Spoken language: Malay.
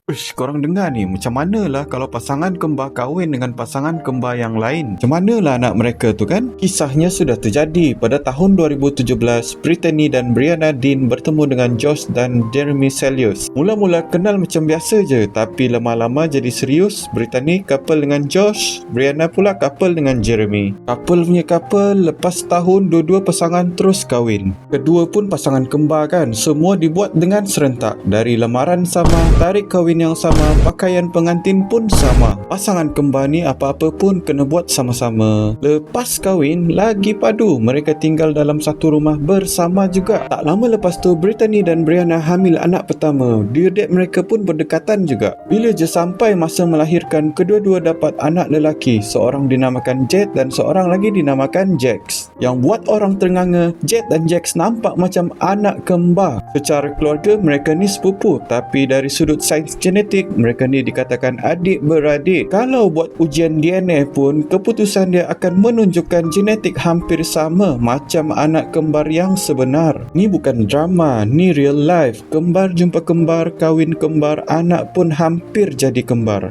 Uish, korang dengar ni, macam manalah kalau pasangan kembar kahwin dengan pasangan kembar yang lain? Macam manalah anak mereka tu kan? Kisahnya sudah terjadi pada tahun 2017. Brittany dan Brianna Dean bertemu dengan Josh dan Jeremy Celius. Mula-mula kenal macam biasa je, tapi lama-lama jadi serius. Brittany couple dengan Josh, Brianna pula couple dengan Jeremy. Couple punya couple, lepas tahun dua-dua pasangan terus kahwin. Kedua pun pasangan kembar kan? Semua dibuat dengan serentak. Dari lamaran sama, tarik kahwin yang sama, pakaian pengantin pun sama. Pasangan kembar ni apa-apa pun kena buat sama-sama. Lepas kahwin, lagi padu. Mereka tinggal dalam satu rumah bersama juga. Tak lama lepas tu, Brittany dan Brianna hamil anak pertama. Due date mereka pun berdekatan juga. Bila je sampai masa melahirkan, kedua-dua dapat anak lelaki. Seorang dinamakan Jet dan seorang lagi dinamakan Jax. Yang buat orang ternganga, Jet dan Jax nampak macam anak kembar. Secara keluarga, mereka ni sepupu. Tapi dari sudut sains genetik, mereka ni dikatakan adik-beradik. Kalau buat ujian DNA pun, keputusan dia akan menunjukkan genetik hampir sama macam anak kembar yang sebenar. Ni bukan drama, ni real life. Kembar jumpa kembar, kahwin kembar, anak pun hampir jadi kembar.